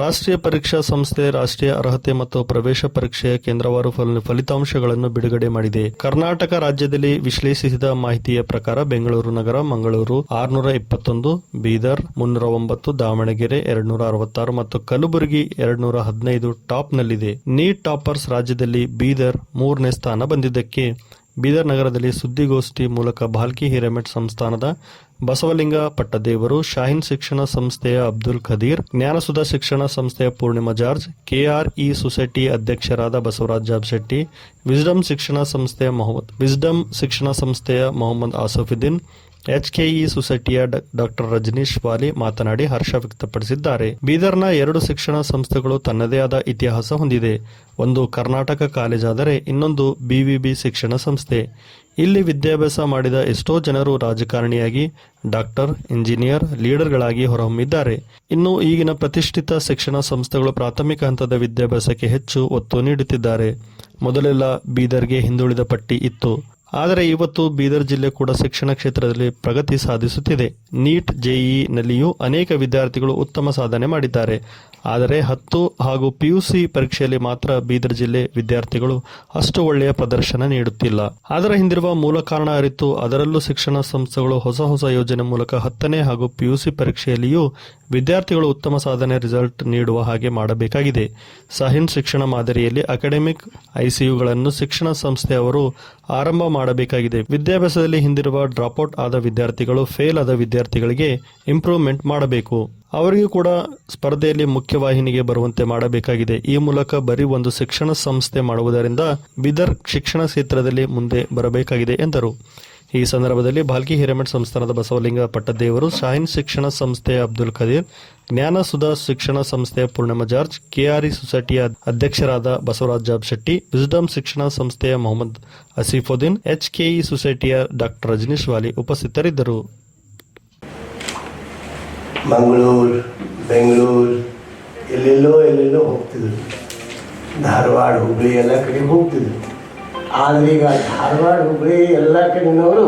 ರಾಷ್ಟ್ರೀಯ ಪರೀಕ್ಷಾ ಸಂಸ್ಥೆ ರಾಷ್ಟ್ರೀಯ ಅರ್ಹತೆ ಮತ್ತು ಪ್ರವೇಶ ಪರೀಕ್ಷೆಯ ಕೇಂದ್ರವಾರು ಫಲಿತಾಂಶಗಳನ್ನು ಬಿಡುಗಡೆ ಮಾಡಿದೆ. ಕರ್ನಾಟಕ ರಾಜ್ಯದಲ್ಲಿ ವಿಶ್ಲೇಷಿಸಿದ ಮಾಹಿತಿಯ ಪ್ರಕಾರ ಬೆಂಗಳೂರು ನಗರ, ಮಂಗಳೂರು 621, ಬೀದರ್ 309, ದಾವಣಗೆರೆ 266 ಮತ್ತು ಕಲಬುರಗಿ 215 ಟಾಪ್ನಲ್ಲಿದೆ. ನೀಟ್ ಟಾಪರ್ಸ್ ರಾಜ್ಯದಲ್ಲಿ ಬೀದರ್ 3ನೇ ಸ್ಥಾನ ಬಂದಿದ್ದಕ್ಕೆ ಬೀದರ್ ನಗರದಲ್ಲಿ ಸುದ್ದಿಗೋಷ್ಠಿ ಮೂಲಕ ಭಾಲ್ಕಿ ಹಿರೇಮಠ್ ಸಂಸ್ಥಾನದ ಬಸವಲಿಂಗ ಪಟ್ಟದೇವರು, ಶಾಹೀನ್ ಶಿಕ್ಷಣ ಸಂಸ್ಥೆಯ ಅಬ್ದುಲ್ ಖದೀರ್, ಜ್ಞಾನಸುಧಾ ಶಿಕ್ಷಣ ಸಂಸ್ಥೆಯ ಪೂರ್ಣಿಮಾ ಜಾರ್ಜ್, ಕೆಆರ್ಇ ಸೊಸೈಟಿ ಅಧ್ಯಕ್ಷರಾದ ಬಸವರಾಜ್ ಜಾಬಶೆಟ್ಟಿ, ವಿಸ್ಡಮ್ ಶಿಕ್ಷಣ ಸಂಸ್ಥೆಯ ಮೊಹಮ್ಮದ್ ಆಸಫುದ್ದೀನ್, ಎಚ್ಕೆಇ ಸೊಸೈಟಿಯ ಡಾಕ್ಟರ್ ರಜನೀಶ್ ವಾಲಿ ಮಾತನಾಡಿ ಹರ್ಷ ವ್ಯಕ್ತಪಡಿಸಿದ್ದಾರೆ. ಬೀದರ್ನ 2 ಶಿಕ್ಷಣ ಸಂಸ್ಥೆಗಳು ತನ್ನದೇ ಆದ ಇತಿಹಾಸ ಹೊಂದಿದೆ. ಒಂದು ಕರ್ನಾಟಕ ಕಾಲೇಜಾದರೆ ಇನ್ನೊಂದು ಬಿವಿಬಿ ಶಿಕ್ಷಣ ಸಂಸ್ಥೆ. ಇಲ್ಲಿ ವಿದ್ಯಾಭ್ಯಾಸ ಮಾಡಿದ ಎಷ್ಟೋ ಜನರು ರಾಜಕಾರಣಿಯಾಗಿ, ಡಾಕ್ಟರ್, ಇಂಜಿನಿಯರ್, ಲೀಡರ್ಗಳಾಗಿ ಹೊರಹೊಮ್ಮಿದ್ದಾರೆ. ಇನ್ನು ಈಗಿನ ಪ್ರತಿಷ್ಠಿತ ಶಿಕ್ಷಣ ಸಂಸ್ಥೆಗಳು ಪ್ರಾಥಮಿಕ ಹಂತದ ವಿದ್ಯಾಭ್ಯಾಸಕ್ಕೆ ಹೆಚ್ಚು ಒತ್ತು ನೀಡುತ್ತಿದ್ದಾರೆ. ಮೊದಲೆಲ್ಲ ಬೀದರ್ಗೆ ಹಿಂದುಳಿದ ಪಟ್ಟಿ ಇತ್ತು. ಆದರೆ ಇವತ್ತು ಬೀದರ್ ಜಿಲ್ಲೆ ಕೂಡ ಶಿಕ್ಷಣ ಕ್ಷೇತ್ರದಲ್ಲಿ ಪ್ರಗತಿ ಸಾಧಿಸುತ್ತಿದೆ. ನೀಟ್, ಜೆಇಇ ನಲ್ಲಿಯೂ ಅನೇಕ ವಿದ್ಯಾರ್ಥಿಗಳು ಉತ್ತಮ ಸಾಧನೆ ಮಾಡಿದ್ದಾರೆ. ಆದರೆ 10 ಹಾಗೂ ಪಿಯುಸಿ ಪರೀಕ್ಷೆಯಲ್ಲಿ ಮಾತ್ರ ಬೀದರ್ ಜಿಲ್ಲೆ ವಿದ್ಯಾರ್ಥಿಗಳು ಅಷ್ಟು ಒಳ್ಳೆಯ ಪ್ರದರ್ಶನ ನೀಡುತ್ತಿಲ್ಲ. ಅದರ ಹಿಂದಿರುವ ಮೂಲ ಕಾರಣ ಅರಿತು ಅದರಲ್ಲೂ ಶಿಕ್ಷಣ ಸಂಸ್ಥೆಗಳು ಹೊಸ ಯೋಜನೆ ಮೂಲಕ 10ನೇ ಹಾಗೂ ಪಿಯುಸಿ ಪರೀಕ್ಷೆಯಲ್ಲಿಯೂ ವಿದ್ಯಾರ್ಥಿಗಳು ಉತ್ತಮ ಸಾಧನೆ ರಿಸಲ್ಟ್ ನೀಡುವ ಹಾಗೆ ಮಾಡಬೇಕಾಗಿದೆ. ಶಾಹೀನ್ ಶಿಕ್ಷಣ ಮಾದರಿಯಲ್ಲಿ ಅಕಾಡೆಮಿಕ್ ಐಸಿಯುಗಳನ್ನು ಶಿಕ್ಷಣ ಸಂಸ್ಥೆಯವರು ಆರಂಭ ಮಾಡಬೇಕಾಗಿದೆ. ವಿದ್ಯಾಭ್ಯಾಸದಲ್ಲಿ ಹಿಂದಿರುವ ಡ್ರಾಪ್ಔಟ್ ಆದ ವಿದ್ಯಾರ್ಥಿಗಳು, ಫೇಲ್ ಆದ ವಿದ್ಯಾರ್ಥಿಗಳಿಗೆ ಇಂಪ್ರೂವ್ಮೆಂಟ್ ಮಾಡಬೇಕು. ಅವರಿಗೂ ಕೂಡ ಸ್ಪರ್ಧೆಯಲ್ಲಿ ಮುಖ್ಯವಾಹಿನಿಗೆ ಬರುವಂತೆ ಮಾಡಬೇಕಾಗಿದೆ. ಈ ಮೂಲಕ ಬರೀ ಒಂದು ಶಿಕ್ಷಣ ಸಂಸ್ಥೆ ಮಾಡುವುದರಿಂದ ಬೀದರ್ ಶಿಕ್ಷಣ ಕ್ಷೇತ್ರದಲ್ಲಿ ಮುಂದೆ ಬರಬೇಕಾಗಿದೆ ಎಂದರು. ಈ ಸಂದರ್ಭದಲ್ಲಿ ಭಾಲ್ಕಿ ಹಿರೇಮಠ್ ಸಂಸ್ಥಾನದ ಬಸವಲಿಂಗ ಪಟ್ಟದೇವರು, ಶಾಹೀನ್ ಶಿಕ್ಷಣ ಸಂಸ್ಥೆಯ ಅಬ್ದುಲ್ ಖದೀರ್, ಜ್ಞಾನಸುಧಾ ಶಿಕ್ಷಣ ಸಂಸ್ಥೆಯ ಪೂರ್ಣಿಮಾ ಜಾರ್ಜ್, ಕೆಆರ್ಇ ಸೊಸೈಟಿಯ ಅಧ್ಯಕ್ಷರಾದ ಬಸವರಾಜ್ ಜಾಬಶೆಟ್ಟಿ, ವಿಸ್ಡಮ್ ಶಿಕ್ಷಣ ಸಂಸ್ಥೆಯ ಮೊಹಮ್ಮದ್ ಆಸಿಫುದ್ದೀನ್, ಎಚ್ಕೆಇ ಸೊಸೈಟಿಯ ಡಾಕ್ಟರ್ ರಜನೀಶ್ ವಾಲಿ ಉಪಸ್ಥಿತರಿದ್ದರು. ಮಂಗಳೂರು, ಬೆಂಗಳೂರು ಎಲ್ಲೆಲ್ಲೋ ಹೋಗ್ತಿದ್ರು. ಧಾರವಾಡ, ಹುಬ್ಬಳ್ಳಿ ಎಲ್ಲ ಕಡೆ ಹೋಗ್ತಿದ್ರು. ಆದರೆ ಈಗ ಧಾರವಾಡ, ಹುಬ್ಬಳ್ಳಿ ಎಲ್ಲ ಕಡೆಯವರು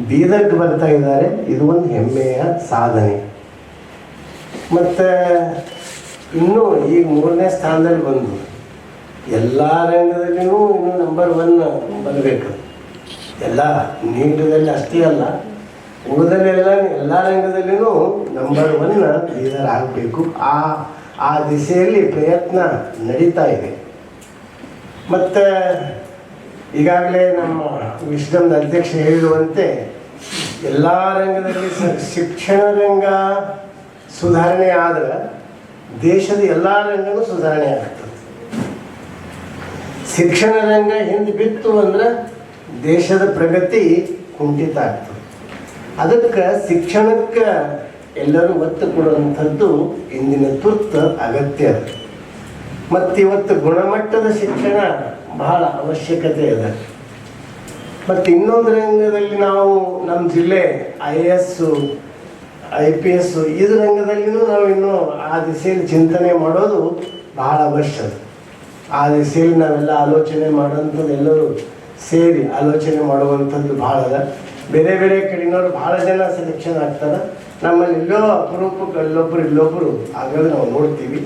ಬೀದರ್ಗೆ ಬರ್ತಾ ಇದ್ದಾರೆ. ಇದು ಒಂದು ಹೆಮ್ಮೆಯ ಸಾಧನೆ. ಮತ್ತು ಇನ್ನೂ ಈಗ 3ನೇ ಸ್ಥಾನದಲ್ಲಿ ಬಂದು ಎಲ್ಲ ರಂಗದಲ್ಲಿಯೂ ಇನ್ನೂ ನಂಬರ್ 1 ಬರಬೇಕು. ಎಲ್ಲ ನೀಟದಲ್ಲಿ ಅಷ್ಟೇ ಅಲ್ಲ, ಉಳಿದಲ್ಲೆಲ್ಲ ಎಲ್ಲ ರಂಗದಲ್ಲಿಯೂ ನಂಬರ್ 1 ಬೀದರ್ ಆಗಬೇಕು. ಆ ದಿಸೆಯಲ್ಲಿ ಪ್ರಯತ್ನ ನಡೀತಾ ಇದೆ. ಮತ್ತು ಈಗಾಗಲೇ ನಮ್ಮ ವಿಶ್ವದ ಅಧ್ಯಕ್ಷ ಹೇಳಿರುವಂತೆ ಎಲ್ಲ ರಂಗದಲ್ಲಿ ಶಿಕ್ಷಣ ರಂಗ ಸುಧಾರಣೆ ಆದ್ರೆ ದೇಶದ ಎಲ್ಲ ರಂಗನೂ ಸುಧಾರಣೆ ಆಗ್ತದೆ. ಶಿಕ್ಷಣ ರಂಗ ಹಿಂದೆ ಬಿತ್ತು ಅಂದ್ರೆ ದೇಶದ ಪ್ರಗತಿ ಕುಂಠಿತ ಆಗ್ತದೆ. ಅದಕ್ಕೆ ಶಿಕ್ಷಣಕ್ಕೆ ಎಲ್ಲರೂ ಒತ್ತು ಕೊಡುವಂಥದ್ದು ಇಂದಿನ ತುರ್ತು ಅಗತ್ಯ. ಮತ್ತಿವತ್ತು ಗುಣಮಟ್ಟದ ಶಿಕ್ಷಣ ಬಹಳ ಅವಶ್ಯಕತೆ ಇದೆ. ಮತ್ತು ಇನ್ನೊಂದು ರಂಗದಲ್ಲಿ ನಾವು ನಮ್ಮ ಜಿಲ್ಲೆ IAS, IPS ಇದು ರಂಗದಲ್ಲಿನೂ ನಾವು ಇನ್ನೂ ಆ ದಿಸೆಯಲ್ಲಿ ಚಿಂತನೆ ಮಾಡೋದು ಬಹಳ ಅವಶ್ಯಕ. ಆ ದಿಸೆಯಲ್ಲಿ ನಾವೆಲ್ಲ ಆಲೋಚನೆ ಮಾಡೋಂಥದ್ದು, ಎಲ್ಲರೂ ಸೇರಿ ಆಲೋಚನೆ ಮಾಡುವಂಥದ್ದು ಭಾಳ ಅದ. ಬೇರೆ ಬೇರೆ ಕಡೆಯವರು ಭಾಳ ಜನ ಸೆಲೆಕ್ಷನ್ ಆಗ್ತಾರೆ. ನಮ್ಮಲ್ಲಿ ಎಲ್ಲೋ ಅಪರೂಪಕ್ಕೆ ಇಲ್ಲೊಬ್ಬರು ಆಗೋದು ನಾವು ನೋಡ್ತೀವಿ.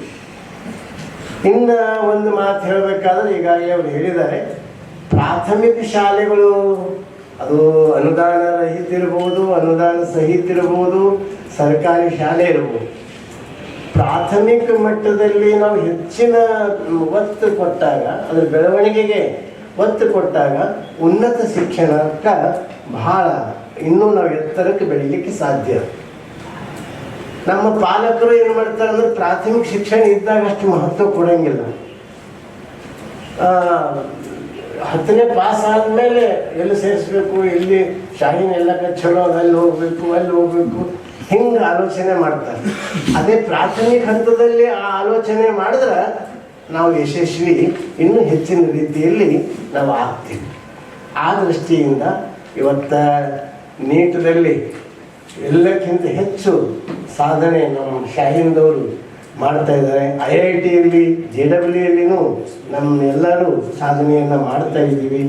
ಇನ್ನು ಒಂದು ಮಾತು ಹೇಳಬೇಕಾದ್ರೆ ಈಗಾಗಲೇ ಅವರು ಹೇಳಿದ್ದಾರೆ, ಪ್ರಾಥಮಿಕ ಶಾಲೆಗಳು ಅದು ಅನುದಾನ ರಹಿತ ಇರ್ಬೋದು, ಅನುದಾನ ಸಹಿತ ಇರ್ಬೋದು, ಸರ್ಕಾರಿ ಶಾಲೆ ಇರ್ಬೋದು. ಪ್ರಾಥಮಿಕ ಮಟ್ಟದಲ್ಲಿ ನಾವು ಹೆಚ್ಚಿನ ಒತ್ತು ಕೊಟ್ಟಾಗ, ಅದರ ಬೆಳವಣಿಗೆಗೆ ಒತ್ತು ಕೊಟ್ಟಾಗ ಉನ್ನತ ಶಿಕ್ಷಣಕ್ಕೆ ಬಹಳ ಇನ್ನೂ ನಾವು ಎತ್ತರಕ್ಕೆ ಬೆಳೀಲಿಕ್ಕೆ ಸಾಧ್ಯ. ನಮ್ಮ ಪಾಲಕರು ಏನು ಮಾಡ್ತಾರೆ ಅಂದ್ರೆ ಪ್ರಾಥಮಿಕ ಶಿಕ್ಷಣ ಇದ್ದಾಗ ಅಷ್ಟು ಮಹತ್ವ ಕೊಡಂಗಿಲ್ಲ. 10ನೇ ಪಾಸ್ ಆದಮೇಲೆ ಎಲ್ಲಿ ಸೇರಿಸ್ಬೇಕು, ಎಲ್ಲಿ ಶಾಹೀನ್ ಎಲ್ಲ ಚಲೋ ಅಲ್ಲಿ ಹೋಗ್ಬೇಕು ಹಿಂಗೆ ಆಲೋಚನೆ ಮಾಡ್ತಾರೆ. ಅದೇ ಪ್ರಾಥಮಿಕ ಹಂತದಲ್ಲಿ ಆ ಆಲೋಚನೆ ಮಾಡಿದ್ರೆ ನಾವು ಯಶಸ್ವಿ ಇನ್ನೂ ಹೆಚ್ಚಿನ ರೀತಿಯಲ್ಲಿ ನಾವು ಆಗ್ತೀವಿ. ಆ ದೃಷ್ಟಿಯಿಂದ ಇವತ್ತು ನೀಟದಲ್ಲಿ ಎಲ್ಲಕ್ಕಿಂತ ಹೆಚ್ಚು ಸಾಧನೆ ನಮ್ಮ ಶಾಹೀನ್ದವರು ಮಾಡ್ತಾ ಇದ್ದಾರೆ. IITಯಲ್ಲಿ JEEಯಲ್ಲಿನೂ ಎಲ್ಲರೂ ಸಾಧನೆಯನ್ನು ಮಾಡ್ತಾ ಇದ್ದೀವಿ.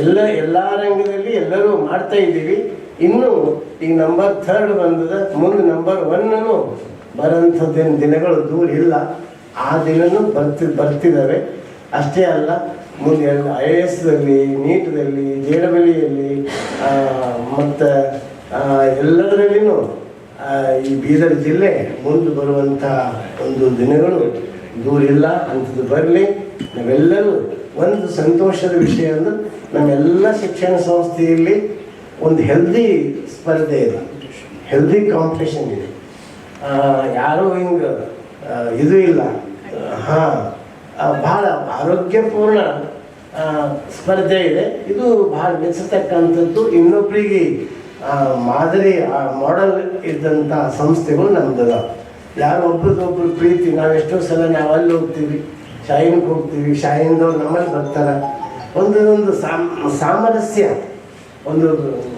ಎಲ್ಲ ರಂಗದಲ್ಲಿ ಎಲ್ಲರೂ ಮಾಡ್ತಾ ಇದ್ದೀವಿ. ಇನ್ನು ಈ ನಂಬರ್ 3 ಬಂದದ, ಮುಂದೆ ನಂಬರ್ 1 ಬರೋಂಥದ್ದೇನು ದಿನಗಳು ದೂರ ಇಲ್ಲ. ಆ ದಿನನೂ ಬರ್ತಿದ್ದಾವೆ. ಅಷ್ಟೇ ಅಲ್ಲ, ಮುಂದೆ IAS-ದಲ್ಲಿ, ನೀಟ್ದಲ್ಲಿ, JEE-ಯಲ್ಲಿ ಮತ್ತು ಎಲ್ಲದರಲ್ಲಿನೂ ಈ ಬೀದರ್ ಜಿಲ್ಲೆ ಮುಂದೆ ಬರುವಂಥ ಒಂದು ದಿನಗಳು ದೂರಿಲ್ಲ. ಅಂಥದ್ದು ಬರಲಿ. ನಾವೆಲ್ಲರೂ ಒಂದು ಸಂತೋಷದ ವಿಷಯ ಅಂದ್ರೆ ನಮ್ಮೆಲ್ಲ ಶಿಕ್ಷಣ ಸಂಸ್ಥೆಯಲ್ಲಿ ಒಂದು ಹೆಲ್ದಿ ಸ್ಪರ್ಧೆ ಇದೆ, ಹೆಲ್ದಿ ಕಾಂಪಿಟೇಷನ್ ಇದೆ. ಯಾರೂ ಹಿಂಗೆ ಇದು ಇಲ್ಲ. ಭಾಳ ಆರೋಗ್ಯಪೂರ್ಣ ಸ್ಪರ್ಧೆ ಇದೆ. ಇದು ಭಾಳ ಮೆಚ್ಚತಕ್ಕಂಥದ್ದು. ಇನ್ನೊಬ್ಬರಿಗೆ ಮಾದರಿ ಮಾಡೆಲ್ ಇದ್ದಂಥ ಸಂಸ್ಥೆಗಳು ನಮ್ದು. ಯಾರು ಒಬ್ರದೊಬ್ರು ಪ್ರೀತಿ, ನಾವೆಷ್ಟೋ ಸಲ ನಾವು ಅಲ್ಲಿ ಹೋಗ್ತೀವಿ, ಶಾಹಿನ್ಗೆ ಹೋಗ್ತೀವಿ, ಶಾಹಿನ್ದವ್ರು ನಮ್ಮಲ್ಲಿ ಬರ್ತಾರೆ. ಒಂದು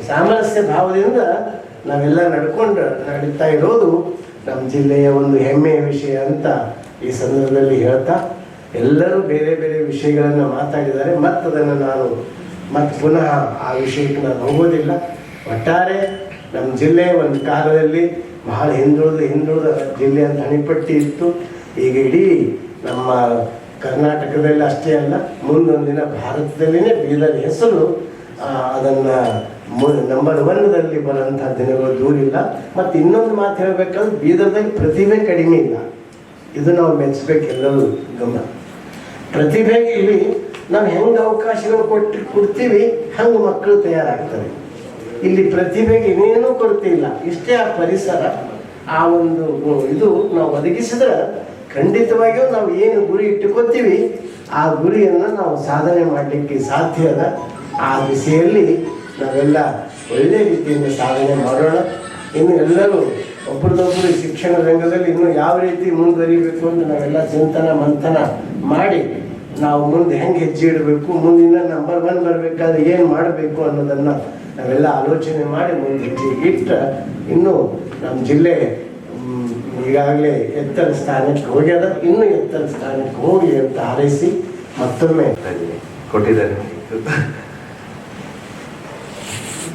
ಸಾಮರಸ್ಯ ಭಾವದಿಂದ ನಾವೆಲ್ಲ ನಡೀತಾ ಇರೋದು ನಮ್ಮ ಜಿಲ್ಲೆಯ ಒಂದು ಹೆಮ್ಮೆಯ ವಿಷಯ ಅಂತ ಈ ಸಂದರ್ಭದಲ್ಲಿ ಹೇಳ್ತಾ, ಎಲ್ಲರೂ ಬೇರೆ ಬೇರೆ ವಿಷಯಗಳನ್ನು ಮಾತಾಡಿದ್ದಾರೆ. ಮತ್ತದನ್ನು ನಾನು ಪುನಃ ಆ ವಿಷಯಕ್ಕೆ ನಾನು ಹೋಗೋದಿಲ್ಲ. ಒಟ್ಟಾರೆ ನಮ್ಮ ಜಿಲ್ಲೆ ಒಂದು ಕಾಲದಲ್ಲಿ ಬಹಳ ಹಿಂದುಳಿದ ಜಿಲ್ಲೆ ಅಂತ ಹಣಿಪಟ್ಟಿ ಇತ್ತು. ಈಗ ಇಡೀ ನಮ್ಮ ಕರ್ನಾಟಕದಲ್ಲಿ ಅಷ್ಟೇ ಅಲ್ಲ, ಮುಂದೊಂದಿನ ಭಾರತದಲ್ಲಿನೇ ಬೀದರ್ ಹೆಸರು ಅದನ್ನು ನಂಬರ್ 1ದಲ್ಲಿ ಬರೋಂಥ ದಿನಗಳು ದೂರಿಲ್ಲ. ಮತ್ತು ಇನ್ನೊಂದು ಮಾತು ಹೇಳಬೇಕಾದ್ರೆ, ಬೀದರ್ದಲ್ಲಿ ಪ್ರತಿಭೆ ಕಡಿಮೆ ಇಲ್ಲ. ಇದು ನಾವು ಮೆಚ್ಚಬೇಕು ಎಲ್ಲರೂ ಗಮನ. ಪ್ರತಿಭೆಗೆ ಇಲ್ಲಿ ನಾವು ಹೆಂಗೆ ಅವಕಾಶಗಳು ಕೊಡ್ತೀವಿ ಹಂಗೆ ಮಕ್ಕಳು ತಯಾರಾಗ್ತವೆ. ಇಲ್ಲಿ ಪ್ರತಿಭೆಗೆ ಇನ್ನೇನೂ ಕೊರತೆ ಇಲ್ಲ. ಇಷ್ಟೇ ಆ ಪರಿಸರ, ಆ ಒಂದು ಇದು ನಾವು ಒದಗಿಸಿದ್ರೆ ಖಂಡಿತವಾಗಿಯೂ ನಾವು ಏನು ಗುರಿ ಇಟ್ಟುಕೊತೀವಿ ಆ ಗುರಿಯನ್ನು ನಾವು ಸಾಧನೆ ಮಾಡಲಿಕ್ಕೆ ಸಾಧ್ಯ ಅದ. ಆ ದಿಸೆಯಲ್ಲಿ ನಾವೆಲ್ಲ ಒಳ್ಳೆಯ ರೀತಿಯಿಂದ ಸಾಧನೆ ಮಾಡೋಣ. ಇನ್ನು ಎಲ್ಲರೂ ಒಬ್ಬರದೊಬ್ಬರು ಶಿಕ್ಷಣ ರಂಗದಲ್ಲಿ ಇನ್ನೂ ಯಾವ ರೀತಿ ಮುಂದುವರಿಬೇಕು ಅಂತ ನಾವೆಲ್ಲ ಚಿಂತನ ಮಂಥನ ಮಾಡಿ ನಾವು ಮುಂದೆ ಹೆಂಗೆ ಹೆಜ್ಜೆ ಇಡಬೇಕು, ಮುಂದಿನ ನಂಬರ್ 1 ಬರಬೇಕಾದ್ರೆ ಏನು ಮಾಡಬೇಕು ಅನ್ನೋದನ್ನು ನಾವೆಲ್ಲ ಆಲೋಚನೆ ಮಾಡಿ ಮುಂದೆ ಹೆಜ್ಜೆ ಇಟ್ಟರೆ ಇನ್ನೂ ನಮ್ಮ ಜಿಲ್ಲೆ ಈಗಾಗಲೇ ಎತ್ತರ ಸ್ಥಾನಕ್ಕೆ ಹೋಗ್ಯದ, ಇನ್ನೂ ಎತ್ತರ ಸ್ಥಾನಕ್ಕೆ ಹೋಗಿ ಅಂತ ಹಾರೈಸಿ ಮತ್ತೊಮ್ಮೆ ಕೊಟ್ಟಿದ್ದಾರೆ.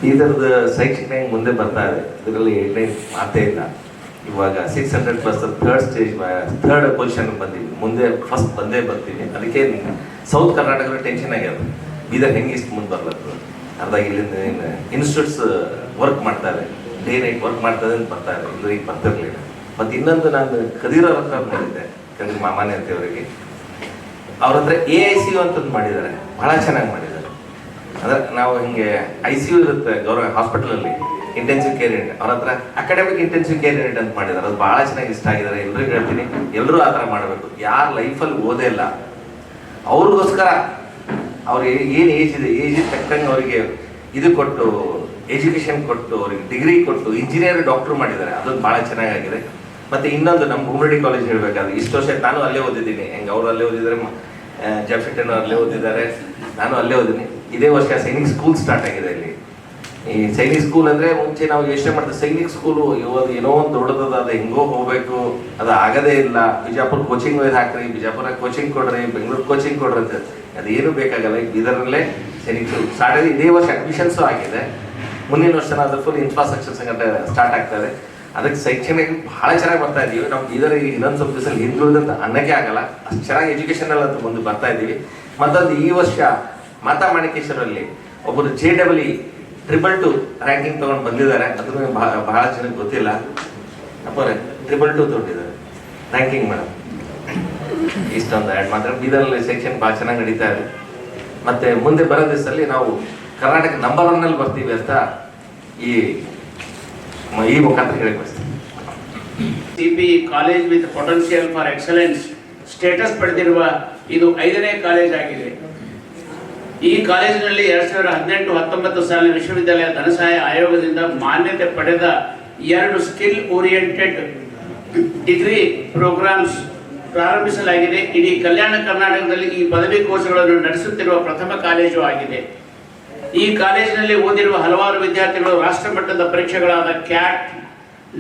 ಈ ಥರದ ಶೈಕ್ಷಣಿಕ ಮುಂದೆ ಬರ್ತಾ ಇದೆ, ಇದರಲ್ಲಿ ಎರಡನೇ ಮಾತೇ ಇಲ್ಲ. ಇವಾಗ 600+ ಥರ್ಡ್ ಪೊಸಿಷನ್ ಬಂದಿವಿ, ಮುಂದೆ ಫಸ್ಟ್ ಬಂದೇ ಬರ್ತೀವಿ. ಅದಕ್ಕೆ ಸೌತ್ ಕರ್ನಾಟಕದ ಟೆನ್ಷನ್ ಆಗ್ಯದ, ಬೀದರ್ ಹೆಂಗೆ ಇಷ್ಟು ಮುಂದೆ ಬರ್ಲತ್ತದ. ಅರ್ಧಾಗಿ ಇಲ್ಲಿಂದ ಇನ್ಸ್ಟಿಟ್ಯೂಟ್ಸ್ ವರ್ಕ್ ಮಾಡ್ತಾರೆ, ಡೇ ನೈಟ್ ವರ್ಕ್ ಮಾಡ್ತಾರೆ ಅಂತ ಬರ್ತಾರೆ, ಇಲ್ಲರಿಗೆ ಬರ್ತಿರ್ಲಿಲ್ಲ. ಮತ್ತು ಇನ್ನೊಂದು ನಾನು ಕದೀರ್ ಅವ್ರ ಹತ್ರ ನೋಡಿದ್ದೆ, ಕದೀರ್ ಮಾಮಾನೆ ಅಂತ ಅವರಿಗೆ, ಅವ್ರ ಹತ್ರ AICU ಅಂತಂದು ಮಾಡಿದ್ದಾರೆ, ಬಹಳ ಚೆನ್ನಾಗಿ ಮಾಡಿದ್ದಾರೆ. ಅಂದ್ರೆ ನಾವು ಹಿಂಗೆ ICU ಇರುತ್ತೆ ಗೌರ್ಮೆಂಟ್ ಹಾಸ್ಪಿಟಲಲ್ಲಿ, ಇಂಟೆನ್ಸಿವ್ ಕೇರ್ ಯೂನಿಟ್, ಅವ್ರ ಹತ್ರ ಅಕಾಡೆಮಿಕ್ ಇಂಟೆನ್ಸಿವ್ ಕೇರ್ ಯೂನಿಟ್ ಅಂತ ಮಾಡಿದ್ದಾರೆ. ಅದು ಭಾಳ ಚೆನ್ನಾಗಿ ಇಷ್ಟ ಆಗಿದ್ದಾರೆ. ಎಲ್ರಿಗೂ ಹೇಳ್ತೀನಿ, ಎಲ್ಲರೂ ಆ ಥರ ಮಾಡಬೇಕು. ಯಾರು ಲೈಫಲ್ಲಿ ಓದೇ ಇಲ್ಲ ಅವ್ರಿಗೋಸ್ಕರ ಅವ್ರಿಗೆ ಏನು ಏಜ್ ಇದೆ, ಏಜ್ ತಕ್ಕಂಗೆ ಅವರಿಗೆ ಇದು ಕೊಟ್ಟು, ಎಜುಕೇಷನ್ ಕೊಟ್ಟು, ಅವ್ರಿಗೆ ಡಿಗ್ರಿ ಕೊಟ್ಟು ಇಂಜಿನಿಯರ್ ಡಾಕ್ಟ್ರು ಮಾಡಿದ್ದಾರೆ. ಅದೊಂದು ಭಾಳ ಚೆನ್ನಾಗಿದೆ. ಮತ್ತು ಇನ್ನೊಂದು ನಮ್ಮ ಭೂಮರೆಡ್ಡಿ ಕಾಲೇಜ್ ಹೇಳಬೇಕಾದ್ರೆ, ಇಷ್ಟು ವರ್ಷ ನಾನು ಅಲ್ಲೇ ಓದಿದ್ದೀನಿ. ಹೆಂಗೆ ಅವರು ಅಲ್ಲೇ ಓದಿದ್ದಾರೆ, ಜಫ್ಶೆಟ್ಟನ್ನು ಅಲ್ಲೇ ಓದಿದ್ದಾರೆ, ನಾನು ಅಲ್ಲೇ ಓದಿದ್ದೀನಿ. ಇದೇ ವರ್ಷ ಸೈನಿಕ್ ಸ್ಕೂಲ್ ಸ್ಟಾರ್ಟ್ ಆಗಿದೆ ಇಲ್ಲಿ. ಈ ಸೈನಿಕ್ ಸ್ಕೂಲ್ ಅಂದರೆ ಮುಂಚೆ ನಾವು ಯೋಚನೆ ಮಾಡ್ತೀವಿ, ಸೈನಿಕ್ ಸ್ಕೂಲು ಇವತ್ತು ಏನೋ ಒಂದು ದೊಡ್ಡದದ, ಅದು ಹೆಂಗೋ ಹೋಗಬೇಕು, ಅದು ಆಗದೇ ಇಲ್ಲ. ಬಿಜಾಪುರ ಕೋಚಿಂಗ್ ಒಯ್ದು ಹಾಕ್ರಿ, ಬಿಜಾಪುರ ಕೋಚಿಂಗ್ ಕೊಡ್ರಿ, ಬೆಂಗಳೂರು ಕೋಚಿಂಗ್ ಕೊಡ್ರಿ ಅಂತ. ಅದೇನು ಬೇಕಾಗಲ್ಲ. ಬೀದರ್ನಲ್ಲೇ ಸೈನಿಕ್ ಸ್ಕೂಲ್ ಸ್ಟಾರ್ಟ್ ಆಗಿದೆ. ಇದೇ ವರ್ಷ ಅಡ್ಮಿಷನ್ಸು ಆಗಿದೆ. ಮುಂದಿನ ವರ್ಷ ಅದು ಫುಲ್ ಇನ್ಫ್ರಾಸ್ಟ್ರಕ್ಚರ್ ಸಂಗಟ ಸ್ಟಾರ್ಟ್ ಆಗ್ತದೆ. ಅದಕ್ಕೆ ಶೈಕ್ಷಣಿಕ ಭಾಳ ಚೆನ್ನಾಗಿ ಬರ್ತಾ ಇದ್ದೀವಿ. ನಾವು ಬೀದರ್ ಇನ್ನೊಂದು ಸ್ವಲ್ಪ ದಿವಸದಲ್ಲಿ ಹಿಂದುಳಿದಂತ ಅನ್ನಕ್ಕೆ ಆಗಲ್ಲ, ಅಷ್ಟು ಚೆನ್ನಾಗಿ ಎಜುಕೇಷನ್ ಅಂತ ಮುಂದೆ ಬರ್ತಾ ಇದ್ದೀವಿ. ಮತ್ತೊಂದು ಈ ವರ್ಷ ಮಾತಾ ಮಾಣಿಕೇಶ್ವರಲ್ಲಿ ಒಬ್ಬರು JEE 222 ರ್ಯಾಂಕಿಂಗ್ ತೊಗೊಂಡು ಬಂದಿದ್ದಾರೆ. ಅದನ್ನು ಬಹಳ ಜನಕ್ಕೆ ಗೊತ್ತಿಲ್ಲ. ಅಪ್ಪರೇ 222 ತೊಗೊಂಡಿದ್ದಾರೆ ರ್ಯಾಂಕಿಂಗ್ ಮೇಡಮ್. ಇಷ್ಟೊಂದು ಆ್ಯಡ್ ಮಾತ್ರ ಬೀದರಲ್ಲಿ ಸೆಕ್ಷನ್ ಭಾಳ ಚೆನ್ನಾಗಿ ನಡೀತಾ ಇದೆ. ಮತ್ತು ಮುಂದೆ ಬರೋ ದಿವಸದಲ್ಲಿ ನಾವು ಕರ್ನಾಟಕ ನಂಬರ್ 1ನಲ್ಲಿ ಬರ್ತೀವಿ ಅಂತ ಈ ಮುಖಾಂತರ ಹೇಳಕ್ಕೆ ಬಯಸ್ತೀವಿ. CP college with potential for excellence status ಪಡೆದಿರುವ ಇದು 5ನೇ ಕಾಲೇಜ್ ಆಗಿದೆ. ಈ ಕಾಲೇಜಿನಲ್ಲಿ 2018-19 ಸಾಲಿನ ವಿಶ್ವವಿದ್ಯಾಲಯ ಧನಸಹಾಯ ಆಯೋಗದಿಂದ ಮಾನ್ಯತೆ ಪಡೆದ 2 ಸ್ಕಿಲ್ ಓರಿಯೆಂಟೆಡ್ ಡಿಗ್ರಿ ಪ್ರೋಗ್ರಾಮ್ಸ್ ಪ್ರಾರಂಭಿಸಲಾಗಿದೆ. ಇಡೀ ಕಲ್ಯಾಣ ಕರ್ನಾಟಕದಲ್ಲಿ ಈ ಪದವಿ ಕೋರ್ಸ್ಗಳನ್ನು ನಡೆಸುತ್ತಿರುವ ಪ್ರಥಮ ಕಾಲೇಜು ಆಗಿದೆ. ಈ ಕಾಲೇಜಿನಲ್ಲಿ ಓದಿರುವ ಹಲವಾರು ವಿದ್ಯಾರ್ಥಿಗಳು ರಾಷ್ಟ್ರಮಟ್ಟದ ಪರೀಕ್ಷೆಗಳಾದ CAT,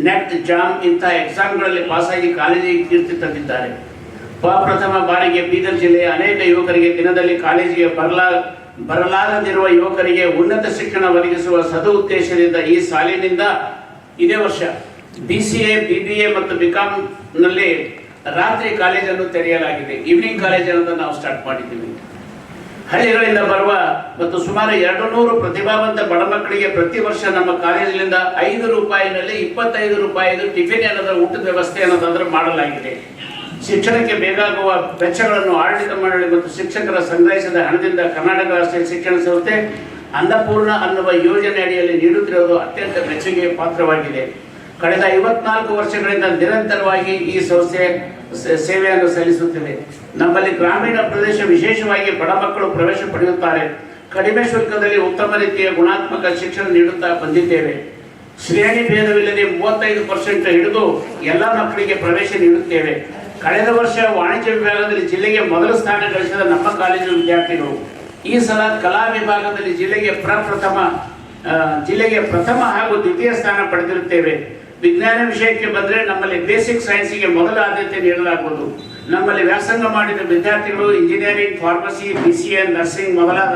NET, JAM ಇಂತಹ ಎಕ್ಸಾಮ್ಗಳಲ್ಲಿ ಪಾಸಾಗಿ ಕಾಲೇಜಿಗೆ ಕೀರ್ತಿ ತಂದಿದ್ದಾರೆ. ಪ್ರಥಮ ಬಾರಿಗೆ ಬೀದರ್ ಜಿಲ್ಲೆಯ ಅನೇಕ ಯುವಕರಿಗೆ ದಿನದಲ್ಲಿ ಕಾಲೇಜಿಗೆ ಬರಲಾಗದಿರುವ ಯುವಕರಿಗೆ ಉನ್ನತ ಶಿಕ್ಷಣ ಒದಗಿಸುವ ಸದುದ್ದೇಶದಿಂದ ಈ ಸಾಲಿನಿಂದ ಇದೇ ವರ್ಷ BCA, BBA ಮತ್ತು BCom ನಲ್ಲಿ ರಾತ್ರಿ ಕಾಲೇಜನ್ನು ತೆರೆಯಲಾಗಿದೆ. ಈವ್ನಿಂಗ್ ಕಾಲೇಜ್ ಅನ್ನೋದನ್ನು ನಾವು ಸ್ಟಾರ್ಟ್ ಮಾಡಿದ್ದೀವಿ. ಹಳ್ಳಿಗಳಿಂದ ಬರುವ ಮತ್ತು ಸುಮಾರು 200 ಪ್ರತಿಭಾವಂತ ಬಡ ಮಕ್ಕಳಿಗೆ ಪ್ರತಿ ವರ್ಷ ನಮ್ಮ ಕಾಲೇಜಿನಿಂದ 5 ರೂಪಾಯಿನಲ್ಲಿ 25 ರೂಪಾಯಿದು ಟಿಫಿನ್ ಅನ್ನೋದರ ಊಟದ ವ್ಯವಸ್ಥೆ ಅನ್ನೋದಾದ್ರೂ ಮಾಡಲಾಗಿದೆ. ಶಿಕ್ಷಣಕ್ಕೆ ಬೇಕಾಗುವ ವೆಚ್ಚಗಳನ್ನು ಆಡಳಿತ ಮಂಡಳಿ ಮತ್ತು ಶಿಕ್ಷಕರ ಸಂಗ್ರಹಿಸಿದ ಹಣದಿಂದ ಕರ್ನಾಟಕ ರಾಷ್ಟ್ರೀಯ ಶಿಕ್ಷಣ ಸಂಸ್ಥೆ ಅನ್ನಪೂರ್ಣ ಅನ್ನುವ ಯೋಜನೆ ಅಡಿಯಲ್ಲಿ ನೀಡುತ್ತಿರುವುದು ಅತ್ಯಂತ ಮೆಚ್ಚುಗೆ ಪಾತ್ರವಾಗಿದೆ. ಕಳೆದ 54 ವರ್ಷಗಳಿಂದ ನಿರಂತರವಾಗಿ ಈ ಸಂಸ್ಥೆ ಸೇವೆಯನ್ನು ಸಲ್ಲಿಸುತ್ತಿದೆ. ನಮ್ಮಲ್ಲಿ ಗ್ರಾಮೀಣ ಪ್ರದೇಶ ವಿಶೇಷವಾಗಿ ಬಡ ಮಕ್ಕಳು ಪ್ರವೇಶ ಪಡೆಯುತ್ತಾರೆ. ಕಡಿಮೆ ಶುಲ್ಕದಲ್ಲಿ ಉತ್ತಮ ರೀತಿಯ ಗುಣಾತ್ಮಕ ಶಿಕ್ಷಣ ನೀಡುತ್ತಾ ಬಂದಿದ್ದೇವೆ. ಶ್ರೇಣಿ ಭೇದವಿಲ್ಲದೆ 35% ಹಿಡಿದು ಎಲ್ಲ ಮಕ್ಕಳಿಗೆ ಪ್ರವೇಶ ನೀಡುತ್ತೇವೆ. ಕಳೆದ ವರ್ಷ ವಾಣಿಜ್ಯ ವಿಭಾಗದಲ್ಲಿ ಜಿಲ್ಲೆಗೆ ಮೊದಲ ಸ್ಥಾನ ಗಳಿಸಿದ ನಮ್ಮ ಕಾಲೇಜಿನ ವಿದ್ಯಾರ್ಥಿಗಳು ಈ ಸಲ ಕಲಾ ವಿಭಾಗದಲ್ಲಿ ಜಿಲ್ಲೆಗೆ ಪ್ರಥಮ ಹಾಗೂ ದ್ವಿತೀಯ ಸ್ಥಾನ ಪಡೆದಿರುತ್ತೇವೆ. ವಿಜ್ಞಾನ ವಿಷಯಕ್ಕೆ ಬಂದರೆ ನಮ್ಮಲ್ಲಿ ಬೇಸಿಕ್ ಸೈನ್ಸಿಗೆ ಮೊದಲ ಆದ್ಯತೆ ನೀಡಲಾಗುವುದು. ನಮ್ಮಲ್ಲಿ ವ್ಯಾಸಂಗ ಮಾಡಿದ ವಿದ್ಯಾರ್ಥಿಗಳು ಇಂಜಿನಿಯರಿಂಗ್, ಫಾರ್ಮಸಿ, BCA, ನರ್ಸಿಂಗ್ ಮೊದಲಾದ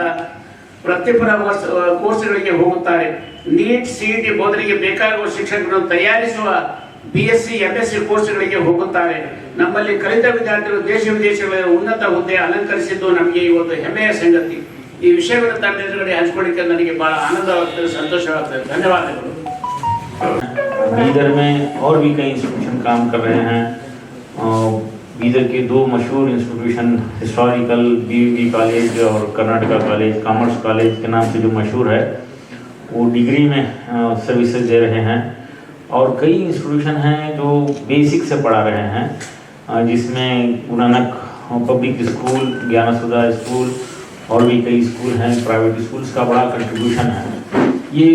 ವೃತ್ತಿಪರ ಕೋರ್ಸ್ಗಳಿಗೆ ಹೋಗುತ್ತಾರೆ. ನೀಟ್, CET ಬೋಧನೆಗೆ ಬೇಕಾಗುವ ಶಿಕ್ಷಕರನ್ನು ತಯಾರಿಸುವ BSc, MSc ಕೋರ್ಸ್ಗಳಿಗೆ ಹೋಗುತ್ತಾರೆ. ನಮ್ಮಲ್ಲಿ ಕಲಿತ ವಿದ್ಯಾರ್ಥಿಗಳು ದೇಶ ವಿದೇಶಗಳಲ್ಲಿ ಉನ್ನತ ಹುದ್ದೆ ಅಲಂಕರಿಸಿದ್ದು ನಮಗೆ ಇವತ್ತು ಹೆಮ್ಮೆಯ ಸಂಗತಿ. ಈ ವಿಷಯವನ್ನು ತಮ್ಮ ಎದುರುಗಡೆ ಹಂಚಿಕೊಳ್ಳಿಕ್ಕೆ ನನಗೆ ಬಹಳ ಆನಂದವಾಗ್ತದೆ, ಸಂತೋಷವಾಗ್ತದೆ. ಧನ್ಯವಾದಗಳು. बीदर में और भी कई इंस्टीट्यूशन काम कर रहे हैं. बीदर के 2 मशहूर इंस्टीट्यूशन हिस्टोरिकल BVB कॉलेज और कर्नाटका कॉलेज, कॉमर्स कॉलेज के नाम से जो मशहूर है, वो डिग्री में सर्विसेज दे रहे हैं. और कई इंस्टीट्यूशन हैं जो बेसिक से पढ़ा रहे हैं, जिसमें Guru Nanak public school, Gyan Sudha school और भी कई स्कूल हैं, प्राइवेट स्कूल्स का बड़ा कंट्रीब्यूशन है. ये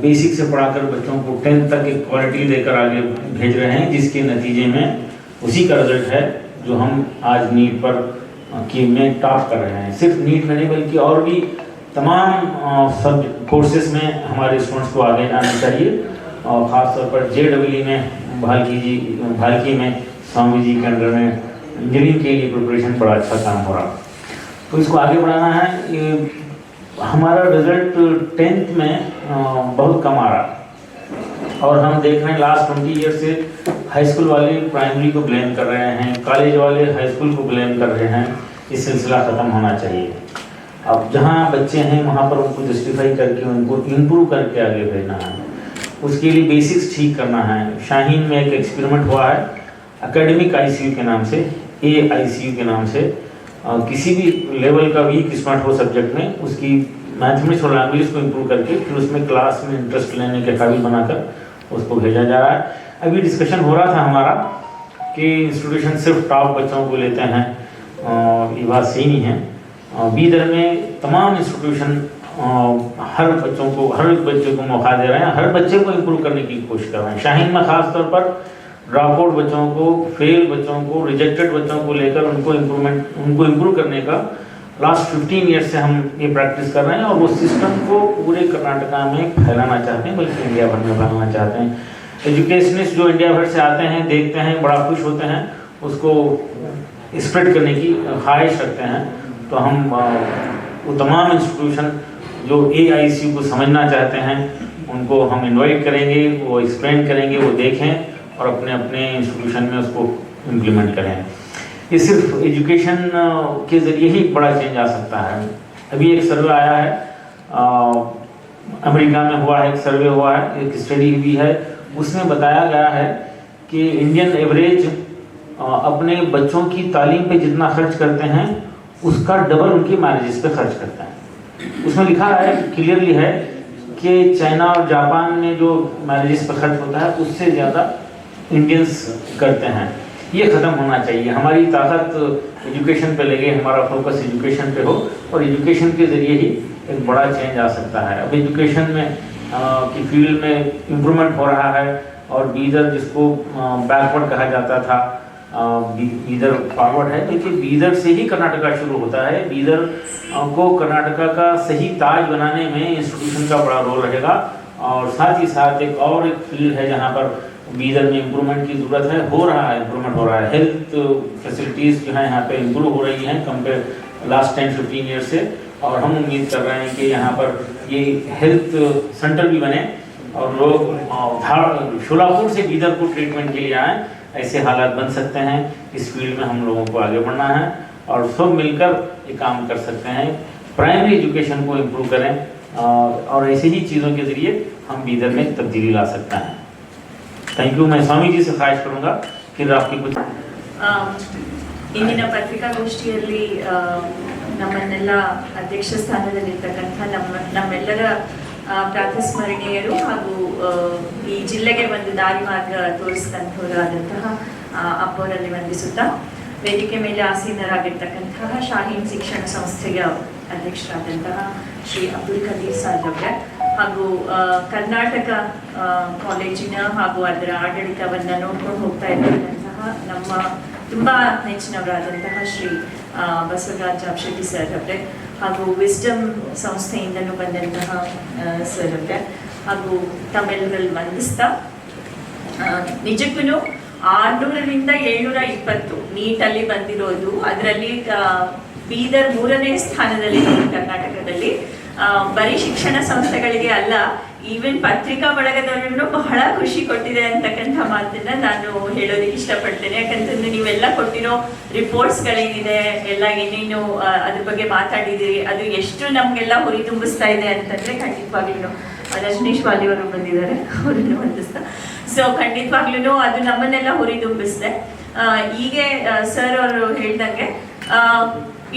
बेसिक से पढ़ाकर बच्चों को 10th तक एक क्वालिटी देकर आगे भेज रहे हैं, जिसके नतीजे में उसी का रिजल्ट है जो हम आज नीट पर में टॉप कर रहे हैं. सिर्फ नीट में नहीं बल्कि और भी तमाम सब कोर्सेज में हमारे स्टूडेंट्स को आगे आना चाहिए. और ख़ासतौर पर JEE में भालकी में स्वामी जी के अंडर में इंजीनियरिंग के लिए प्रिपरेशन बड़ा अच्छा काम हो रहा. तो इसको आगे बढ़ाना है. हमारा रिजल्ट 10th में बहुत कम आ रहा और हम देख रहे हैं लास्ट 20 ईयर से हाई स्कूल वाले प्राइमरी को ब्लेम कर रहे हैं, कॉलेज वाले हाई स्कूल को ब्लेम कर रहे हैं. ये सिलसिला ख़त्म होना चाहिए. अब जहाँ बच्चे हैं वहाँ पर उनको जस्टिफाई करके उनको इम्प्रूव करके आगे भेजना है. उसके लिए बेसिक्स ठीक करना है. शाहीन में एक एक्सपेरिमेंट हुआ है एकेडमिक ICU के नाम से, AICU के नाम से. किसी भी लेवल का वीक स्मार्ट हो सब्जेक्ट में उसकी मैथमेटिक्स और लैंग्वेज को इम्प्रूव करके फिर उसमें क्लास में इंटरेस्ट लेने के काबिल बनाकर उसको भेजा जा रहा है. अभी डिस्कशन हो रहा था हमारा कि इंस्टीट्यूशन सिर्फ टॉप बच्चों को लेते हैं. ये बात सही नहीं है. बीदर में तमाम इंस्टीट्यूशन हर बच्चे को मौका दे रहे हैं, हर बच्चे को इम्प्रूव करने की कोशिश कर रहे हैं. शाहीन में ख़ास तौर पर ड्रॉप आउट बच्चों को, फेल बच्चों को, रिजेक्टेड बच्चों को लेकर उनको इम्प्रूव करने का लास्ट 15 ईयर से हम ये प्रैक्टिस कर रहे हैं. और वो सिस्टम को पूरे कर्नाटका में फैलाना चाहते हैं, बल्कि इंडिया भर में फैलाना चाहते हैं. एजुकेशनिस्ट जो इंडिया भर से आते हैं, देखते हैं, बड़ा खुश होते हैं, उसको स्प्रेड करने की ख्वाहिश रखते हैं. तो हम वो तमाम इंस्टीट्यूशन जो AICU को समझना चाहते हैं उनको हम इन्वाइट करेंगे, वो एक्सप्लेन करेंगे, वो देखें और अपने अपने इंस्टीट्यूशन में उसको इम्प्लीमेंट करें. ये सिर्फ एजुकेशन के ज़रिए ही बड़ा चेंज आ सकता है. अभी एक सर्वे आया है, अमेरिका में हुआ है, एक सर्वे हुआ है, एक स्टडी भी है, उसमें बताया गया है कि इंडियन एवरेज अपने बच्चों की तालीम पे जितना खर्च करते हैं उसका डबल उनकी मैरिजेस पे खर्च करते हैं. उसमें लिखा है, क्लियरली है कि चाइना और जापान में जो मैरिजेस पे खर्च होता है उससे ज़्यादा इंडियंस करते हैं. ये ख़त्म होना चाहिए. हमारी ताकत एजुकेशन पे लगे, हमारा फोकस एजुकेशन पे हो और एजुकेशन के ज़रिए ही एक बड़ा चेंज आ सकता है. अब एजुकेशन में की फील्ड में इम्प्रूवमेंट हो रहा है और बीदर जिसको बैकवर्ड कहा जाता था, बीदर फॉरवर्ड है. देखिए बीदर से ही कर्नाटका शुरू होता है. बीदर को कर्नाटका का सही ताज बनाने में इंस्टीट्यूशन का बड़ा रोल रहेगा. और साथ ही साथ एक फील्ड है जहाँ पर बीदर में इम्प्रूवमेंट की ज़रूरत है. हो रहा है, इम्प्रूवमेंट हो रहा है. हेल्थ फैसिलिटीज़ जो है यहाँ पे इम्प्रूव हो रही हैं कंपेयर लास्ट 10-15 ईयर से. और हम उम्मीद कर रहे हैं कि यहाँ पर ये हेल्थ सेंटर भी बने और लोग शोलापुर से बीदर को ट्रीटमेंट के लिए आए। ऐसे हालात बन सकते हैं। इस फील्ड में हम लोगों को आगे बढ़ना है और सब मिलकर ये काम कर सकते हैं। प्राइमरी एजुकेशन को इम्प्रूव करें और ऐसे ही चीज़ों के ज़रिए हम बीदर में तब्दीली ला सकते हैं। Thank you. मैं स्वामी जी से ख्वाहिश करूँगा कि आपकी कुछ ಇಂದಿನ ಪತ್ರಿಕಾಗೋಷ್ಠಿಯಲ್ಲಿ ನಮ್ಮನ್ನೆಲ್ಲ ಅಧ್ಯಕ್ಷ ಸ್ಥಾನದಲ್ಲಿರ್ತಕ್ಕಂಥ ನಮ್ಮೆಲ್ಲರ ಪ್ರಾತಸ್ಮರಣೀಯರು ಹಾಗೂ ಈ ಜಿಲ್ಲೆಗೆ ಒಂದು ದಾರಿ ಮಾರ್ಗ ತೋರಿಸಿದಂಥವರಾದಂತಹ ಅಪ್ಪವರಲ್ಲಿ ವಂದಿಸುತ್ತಾ, ವೇದಿಕೆ ಮೇಲೆ ಆಸೀನರಾಗಿರ್ತಕ್ಕಂತಹ ಶಾಹೀನ್ ಶಿಕ್ಷಣ ಸಂಸ್ಥೆಯ ಅಧ್ಯಕ್ಷರಾದಂತಹ ಶ್ರೀ ಅಬ್ದುಲ್ ಖದೀರ್ ಸಾಹೇಬ್ ಅವರೇ ಹಾಗೂ ಕರ್ನಾಟಕ ಕಾಲೇಜಿನ ಹಾಗೂ ಅದರ ಆಡಳಿತವನ್ನು ನೋಡ್ಕೊಂಡು ಹೋಗ್ತಾ ಇರ್ತಕ್ಕಂತಹ ನಮ್ಮ ತುಂಬ ನೆಚ್ಚಿನವರಾದಂತಹ ಶ್ರೀ ಬಸವರಾಜ್ ಜಾಬ್ಶೆಟ್ಟಿ ಸರ್ ಅವರೇ ಹಾಗೂ ವಿಸ್ಡಮ್ ಸಂಸ್ಥೆಯಿಂದಲೂ ಬಂದಂತಹ ಸರ್ ಅವರೇ ಹಾಗೂ ತಮ್ಮೆಲ್ಲರಲ್ಲಿ ವಂದಿಸ್ತಾ, ನಿಜಕ್ಕೂ 600ರಿಂದ 720 ನೀಟಲ್ಲಿ ಬಂದಿರೋದು, ಅದರಲ್ಲಿ ಬೀದರ್ 3ನೇ ಸ್ಥಾನದಲ್ಲಿ ಕರ್ನಾಟಕದಲ್ಲಿ. ಬರೀ ಶಿಕ್ಷಣ ಸಂಸ್ಥೆಗಳಿಗೆ ಅಲ್ಲ, ಈವನ್ ಪತ್ರಿಕಾ ಬಳಗದವರಿಗೂ ಬಹಳ ಖುಷಿ ಕೊಟ್ಟಿದೆ ಅಂತಕ್ಕಂಥ ಮಾತನ್ನ ನಾನು ಹೇಳೋದಕ್ಕೆ ಇಷ್ಟಪಡ್ತೇನೆ. ಯಾಕಂತಂದ್ರೆ ನೀವೆಲ್ಲ ಕೊಟ್ಟಿರೋ ರಿಪೋರ್ಟ್ಸ್ಗಳೇನಿದೆ, ಎಲ್ಲ ಏನೇನು ಅದ್ರ ಬಗ್ಗೆ ಮಾತಾಡಿದಿರಿ, ಅದು ಎಷ್ಟು ನಮಗೆಲ್ಲ ಹುರಿ ತುಂಬಿಸ್ತಾ ಇದೆ ಅಂತಂದ್ರೆ ಖಂಡಿತವಾಗ್ಲೂ ರಜನೀಶ್ ವಾಲಿ ಅವರು ಬಂದಿದ್ದಾರೆ, ಅವರನ್ನು ವಂದಿಸ್ತಾ. ಸೊ ಖಂಡಿತವಾಗ್ಲೂ ಅದು ನಮ್ಮನ್ನೆಲ್ಲ ಹುರಿ ತುಂಬಿಸಿದೆ. ಹೀಗೆ ಸರ್ ಅವರು ಹೇಳ್ದಂಗೆ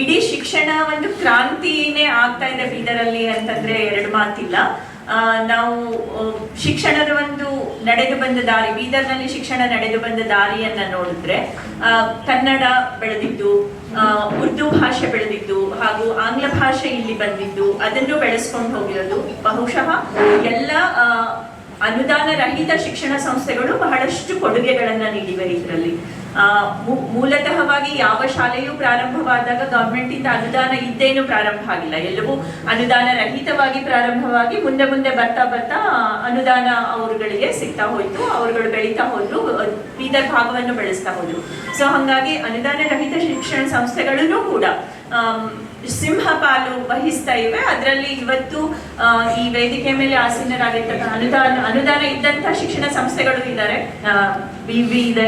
ಇಡೀ ಶಿಕ್ಷಣ ಒಂದು ಕ್ರಾಂತಿನೇ ಆಗ್ತಾ ಇದೆ ಬೀದರಲ್ಲಿ ಅಂತಂದ್ರೆ ಎರಡು ಮಾತಿಲ್ಲ. ನಾವು ಶಿಕ್ಷಣದ ಒಂದು ನಡೆದು ಬಂದ ದಾರಿ, ಬೀದರ್ನಲ್ಲಿ ಶಿಕ್ಷಣ ನಡೆದು ಬಂದ ದಾರಿಯನ್ನ ನೋಡಿದ್ರೆ ಕನ್ನಡ ಬೆಳೆದಿದ್ದು, ಉರ್ದು ಭಾಷೆ ಬೆಳೆದಿದ್ದು ಹಾಗೂ ಆಂಗ್ಲ ಭಾಷೆ ಇಲ್ಲಿ ಬಂದಿದ್ದು, ಅದನ್ನು ಬೆಳೆಸ್ಕೊಂಡು ಹೋಗಿರೋದು. ಬಹುಶಃ ಎಲ್ಲ ಅನುದಾನ ರಹಿತ ಶಿಕ್ಷಣ ಸಂಸ್ಥೆಗಳು ಬಹಳಷ್ಟು ಕೊಡುಗೆಗಳನ್ನ ನೀಡಿವೆ ಇದರಲ್ಲಿ. ಮೂಲತಃವಾಗಿ ಯಾವ ಶಾಲೆಯೂ ಪ್ರಾರಂಭವಾದಾಗ ಗವರ್ಮೆಂಟ್ ಇಂದ ಅನುದಾನ ಇದ್ದೇನು ಪ್ರಾರಂಭ ಆಗಿಲ್ಲ, ಎಲ್ಲವೂ ಅನುದಾನ ರಹಿತವಾಗಿ ಪ್ರಾರಂಭವಾಗಿ ಮುಂದೆ ಮುಂದೆ ಬರ್ತಾ ಬರ್ತಾ ಅನುದಾನ ಅವರುಗಳಿಗೆ ಸಿಗ್ತಾ ಹೋಯ್ತು, ಅವರುಗಳು ಬೆಳೀತಾ ಹೋದ್ರು, ಬೀದರ್ ಭಾಗವನ್ನು ಬೆಳೆಸ್ತಾ ಹೋದ್ರು. ಸೊ ಹಾಗಾಗಿ ಅನುದಾನ ರಹಿತ ಶಿಕ್ಷಣ ಸಂಸ್ಥೆಗಳೂ ಕೂಡ ಸಿಂಹಪಾಲು ವಹಿಸ್ತಾ ಇವೆ. ಅದರಲ್ಲಿ ಇವತ್ತು ಈ ವೇದಿಕೆ ಮೇಲೆ ಆಸೀನರಾಗಿರ್ತಕ್ಕಂಥ ಅನುದಾನ ಇದ್ದಂತಹ ಶಿಕ್ಷಣ ಸಂಸ್ಥೆಗಳು ಇದ್ದಾರೆ. BV ಇದೆ,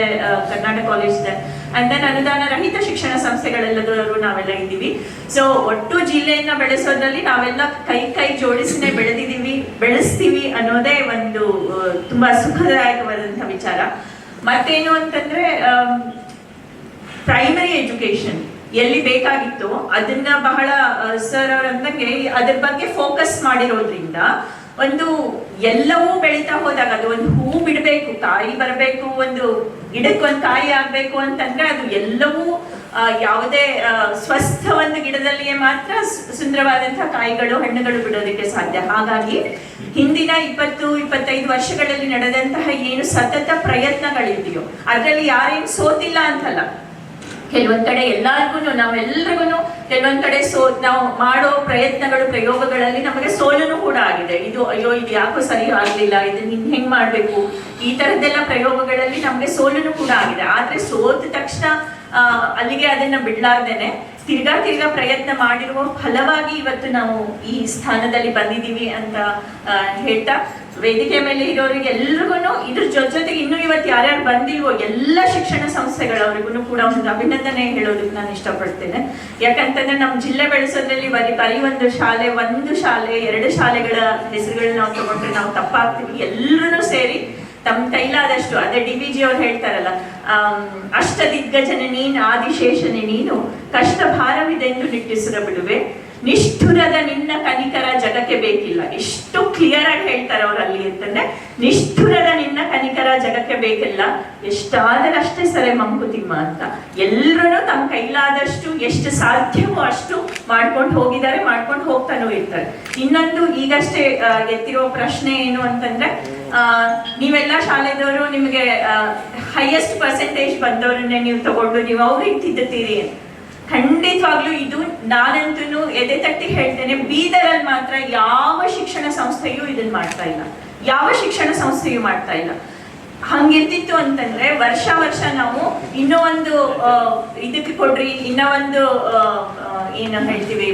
ಕರ್ನಾಟಕ ಕಾಲೇಜ್ ಇದೆ, ಅಂಡ್ ದೆನ್ ಅನುದಾನ ರಹಿತ ಶಿಕ್ಷಣ ಸಂಸ್ಥೆಗಳೆಲ್ಲದವರು ನಾವೆಲ್ಲ ಇದ್ದೀವಿ. ಸೊ ಒಟ್ಟು ಜಿಲ್ಲೆಯನ್ನ ಬೆಳೆಸೋದ್ರಲ್ಲಿ ನಾವೆಲ್ಲ ಕೈ ಜೋಡಿಸಿನೇ ಬೆಳೆಸ್ತೀವಿ ಅನ್ನೋದೇ ಒಂದು ತುಂಬಾ ಸುಖದಾಯಕವಾದಂತಹ ವಿಚಾರ. ಮತ್ತೇನು ಅಂತಂದ್ರೆ ಪ್ರೈಮರಿ ಎಜುಕೇಶನ್ ಎಲ್ಲಿ ಬೇಕಾಗಿತ್ತು ಅದನ್ನ ಬಹಳ ಸರ್ ಅವರಂದಂಗೆ ಅದ್ರ ಬಗ್ಗೆ ಫೋಕಸ್ ಮಾಡಿರೋದ್ರಿಂದ ಒಂದು ಎಲ್ಲವೂ ಬೆಳೀತಾ ಹೋದಾಗ, ಅದು ಒಂದು ಹೂ ಬಿಡಬೇಕು, ಕಾಯಿ ಬರಬೇಕು, ಒಂದು ಗಿಡಕ್ಕೆ ಒಂದು ಕಾಯಿ ಆಗ್ಬೇಕು ಅಂತಂದ್ರೆ ಅದು ಎಲ್ಲವೂ ಯಾವುದೇ ಸ್ವಸ್ಥ ಒಂದು ಗಿಡದಲ್ಲಿಯೇ ಮಾತ್ರ ಸುಂದರವಾದಂತಹ ಕಾಯಿಗಳು ಹಣ್ಣುಗಳು ಬಿಡೋದಕ್ಕೆ ಸಾಧ್ಯ. ಹಾಗಾಗಿ ಹಿಂದಿನ 20-25 ವರ್ಷಗಳಲ್ಲಿ ನಡೆದಂತಹ ಏನು ಸತತ ಪ್ರಯತ್ನಗಳಿದೆಯೋ ಅದರಲ್ಲಿ ಯಾರೇನು ಸೋತಿಲ್ಲ ಅಂತಲ್ಲ. ಕೆಲವೊಂದ್ ಕಡೆ ನಾವೆಲ್ಲರಿಗೂ ಕೆಲವೊಂದ್ ಕಡೆ ನಾವು ಮಾಡೋ ಪ್ರಯೋಗಗಳಲ್ಲಿ ನಮಗೆ ಸೋಲನು ಕೂಡ ಆಗಿದೆ. ಇದು ಯಾಕೋ ಸರಿ ಆಗ್ಲಿಲ್ಲ, ಇದನ್ನ ಹೆಂಗ್ ಮಾಡ್ಬೇಕು, ಈ ತರದ್ದೆಲ್ಲ ಪ್ರಯೋಗಗಳಲ್ಲಿ ನಮ್ಗೆ ಸೋಲನು ಕೂಡ ಆಗಿದೆ. ಆದ್ರೆ ಸೋತ ತಕ್ಷಣ ಅಲ್ಲಿಗೆ ಅದನ್ನ ಬಿಡ್ಲಾರ್ದೇನೆ ತಿರ್ಗಾ ಪ್ರಯತ್ನ ಮಾಡಿರುವ ಫಲವಾಗಿ ಇವತ್ತು ನಾವು ಈ ಸ್ಥಾನದಲ್ಲಿ ಬಂದಿದ್ದೀವಿ ಅಂತ ಹೇಳ್ತಾ, ವೇದಿಕೆ ಮೇಲೆ ಇರೋರಿಗೆ ಎಲ್ರಿಗೂ ಇದ್ರ ಜೊತೆಗೆ ಇನ್ನೂ ಇವತ್ತು ಯಾರ್ಯಾರು ಬಂದಿಲ್ವೋ ಎಲ್ಲ ಶಿಕ್ಷಣ ಸಂಸ್ಥೆಗಳವರಿಗೂ ಕೂಡ ಒಂದು ಅಭಿನಂದನೆ ಹೇಳೋದಕ್ಕೆ ನಾನು ಇಷ್ಟಪಡ್ತೇನೆ. ಯಾಕಂತಂದ್ರೆ ನಮ್ಮ ಜಿಲ್ಲೆ ಬೆಳೆಸೋದ್ರಲ್ಲಿ ಬರೀ ಒಂದು ಶಾಲೆ 2 ಶಾಲೆಗಳ ಹೆಸರುಗಳನ್ನ ನಾವು ತಗೊಂಡ್ರೆ ನಾವು ತಪ್ಪಾಗ್ತೀವಿ. ಎಲ್ಲರೂ ಸೇರಿ ತಮ್ಮ ಕೈಲಾದಷ್ಟು, ಅದೇ DVG ಅವ್ರು ಹೇಳ್ತಾರಲ್ಲ, ಅಷ್ಟ ದಿಗ್ಗಜನೆ ನೀನು ಆದಿಶೇಷನೆ ನೀನು, ಕಷ್ಟ ಭಾರವಿದೆಂದು ನಿಟ್ಟಿಸಿರ ಬಿಡುವೆ, ನಿಷ್ಠುರದ ನಿನ್ನ ಕನಿಕರ ಜಗಕ್ಕೆ ಬೇಕಿಲ್ಲ. ಎಷ್ಟು ಕ್ಲಿಯರ್ ಆಗಿ ಹೇಳ್ತಾರೆ ಅವ್ರು ಅಲ್ಲಿ ಅಂತಂದ್ರೆ, ನಿಷ್ಠುರದ ನಿನ್ನ ಕನಿಕರ ಜಗಕ್ಕೆ ಬೇಕಿಲ್ಲ, ಎಷ್ಟಾದರೆ ಅಷ್ಟೇ ಸರಿ ಮಂಕುತಿಮ್ಮ ಅಂತ. ಎಲ್ಲರೂ ತಮ್ಮ ಕೈಲಾದಷ್ಟು ಎಷ್ಟು ಸಾಧ್ಯವೋ ಅಷ್ಟು ಮಾಡ್ಕೊಂಡು ಹೋಗಿದ್ದಾರೆ, ಮಾಡ್ಕೊಂಡು ಹೋಗ್ತಾನೂ ಇರ್ತಾರೆ. ಇನ್ನೊಂದು ಈಗಷ್ಟೇ ಎತ್ತಿರೋ ಪ್ರಶ್ನೆ ಏನು ಅಂತಂದ್ರೆ, ನೀವೆಲ್ಲ ಶಾಲೆದವರು ನಿಮಗೆ ಹೈಯೆಸ್ಟ್ ಪರ್ಸೆಂಟೇಜ್ ಬಂದವ್ರನ್ನೇ ನೀವು ತಗೊಂಡು ನೀವು ಅವ್ರಿಗೆ ತಿದ್ದುತ್ತೀರಿ. ಖಂಡಿತವಾಗ್ಲೂ ಇದು ನಾನಂತೂ ಎದೆ ತಟ್ಟಿ ಹೇಳ್ತೇನೆ, ಬೀದರಲ್ಲಿ ಮಾತ್ರ ಯಾವ ಶಿಕ್ಷಣ ಸಂಸ್ಥೆಯೂ ಇದನ್ನ ಮಾಡ್ತಾ ಇಲ್ಲ, ಯಾವ ಶಿಕ್ಷಣ ಸಂಸ್ಥೆಯೂ ಮಾಡ್ತಾ ಇಲ್ಲ. ಹಂಗಿರ್ತಿತ್ತು ಅಂತಂದ್ರೆ ವರ್ಷ ನಾವು ಇನ್ನೂ ಒಂದು ಇದಕ್ಕೆ ಕೊಡ್ರಿ, ಇನ್ನೂ ಒಂದು ಏನು ಹೇಳ್ತೀವಿ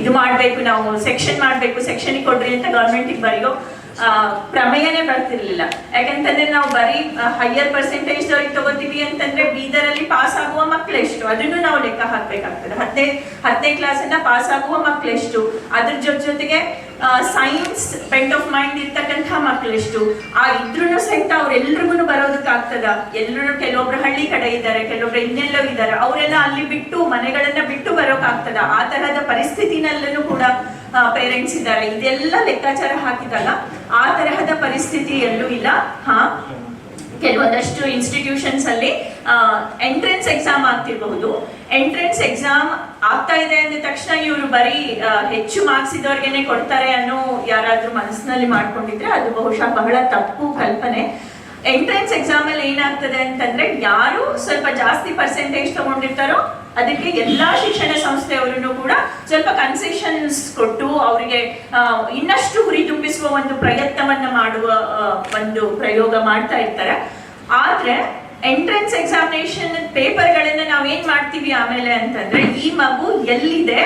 ಇದು ಮಾಡಬೇಕು, ನಾವು ಸೆಕ್ಷನ್ ಮಾಡಬೇಕು, ಸೆಕ್ಷನ್ ಕೊಡ್ರಿ ಅಂತ ಗೌರ್ಮೆಂಟಿಗೆ ಬರೆಯೋ ಪ್ರಮೇಯನೇ ಬರ್ತಿರ್ಲಿಲ್ಲ. ಯಾಕಂತಂದ್ರೆ ನಾವು ಬರೀ ಹೈಯರ್ ಪರ್ಸೆಂಟೇಜ್ ದವ್ರಿಗೆ ತಗೋತೀವಿ ಅಂತಂದ್ರೆ ಬೀದರಲ್ಲಿ ಪಾಸ್ ಆಗುವ ಮಕ್ಕಳೆಷ್ಟು ಅದನ್ನು ನಾವು ಲೆಕ್ಕ ಹಾಕ್ಬೇಕಾಗ್ತದೆ. 10ನೇ ಕ್ಲಾಸ್ ಅನ್ನ ಪಾಸ್ ಆಗುವ ಮಕ್ಕಳೆಷ್ಟು, ಅದ್ರ ಜೊತೆಗೆ ಸೈನ್ಸ್ ಬೆಂಟ್ ಆಫ್ ಮೈಂಡ್ ಇರ್ತಕ್ಕಂಥ ಮಕ್ಕಳೆಷ್ಟು, ಇದ್ರೂ ಸಹಿತ ಅವ್ರೆಲ್ರಿಗೂ ಬರೋದಕ್ಕಾಗ್ತದ? ಎಲ್ಲರೂ ಕೆಲವೊಬ್ರು ಹಳ್ಳಿ ಕಡೆ ಇದ್ದಾರೆ, ಕೆಲವೊಬ್ರು ಇನ್ನೆಲ್ಲೋ ಇದ್ದಾರೆ, ಅವರೆಲ್ಲ ಅಲ್ಲಿ ಬಿಟ್ಟು ಮನೆಗಳನ್ನ ಬಿಟ್ಟು ಬರೋಕ್ಕಾಗ್ತದ? ಆ ತರಹದ ಪರಿಸ್ಥಿತಿನಲ್ಲೂ ಕೂಡ ಪೇರೆಂಟ್ಸ್ ಇದ್ದಾರೆ. ಇದೆಲ್ಲ ಲೆಕ್ಕಾಚಾರ ಹಾಕಿದಾಗ ಆ ತರಹದ ಪರಿಸ್ಥಿತಿ ಎಲ್ಲೂ ಇಲ್ಲ. ಕೆಲವೊಂದಷ್ಟು ಇನ್ಸ್ಟಿಟ್ಯೂಷನ್ಸ್ ಅಲ್ಲಿ ಎಂಟ್ರೆನ್ಸ್ ಎಕ್ಸಾಮ್ ಆಗ್ತಿರಬಹುದು. ಎಂಟ್ರೆನ್ಸ್ ಎಕ್ಸಾಮ್ ಆಗ್ತಾ ಇದೆ ಅಂದ ತಕ್ಷಣ ಇವರು ಬರೀ ಹೆಚ್ಚು ಮಾರ್ಕ್ಸ್ ಇದ್ದವ್ರಿಗೆನೆ ಕೊಡ್ತಾರೆ ಅನ್ನೋ ಯಾರಾದ್ರೂ ಮನಸ್ಸಿನಲ್ಲಿ ಮಾಡ್ಕೊಂಡಿದ್ರೆ ಅದು ಬಹುಶಃ ಬಹಳ ತಪ್ಪು ಕಲ್ಪನೆ. ಎಂಟ್ರೆನ್ಸ್ ಎಕ್ಸಾಮ್ ಅಲ್ಲಿ ಏನಾಗ್ತದೆ ಅಂತಂದ್ರೆ ಯಾರು ಸ್ವಲ್ಪ ಜಾಸ್ತಿ ಪರ್ಸೆಂಟೇಜ್ ತಗೊಂಡಿರ್ತಾರೋ ಅದಕ್ಕೆ ಎಲ್ಲಾ ಶಿಕ್ಷಣ ಸಂಸ್ಥೆಯವರನ್ನು ಕೂಡ ಸ್ವಲ್ಪ ಕನ್ಸೆಷನ್ಸ್ ಕೊಟ್ಟು ಅವರಿಗೆ ಇನ್ನಷ್ಟು ಹುರಿ ತುಂಬಿಸುವ ಒಂದು ಪ್ರಯತ್ನವನ್ನ ಮಾಡುವ ಒಂದು ಪ್ರಯೋಗ ಮಾಡ್ತಾ ಇರ್ತಾರೆ. ಆದ್ರೆ ಎಂಟ್ರೆನ್ಸ್ ಎಕ್ಸಾಮಿನೇಷನ್ ಪೇಪರ್ಗಳನ್ನ ನಾವೇನ್ ಮಾಡ್ತೀವಿ ಆಮೇಲೆ ಅಂತಂದ್ರೆ ಈ ಮಗು ಎಲ್ಲಿದೆ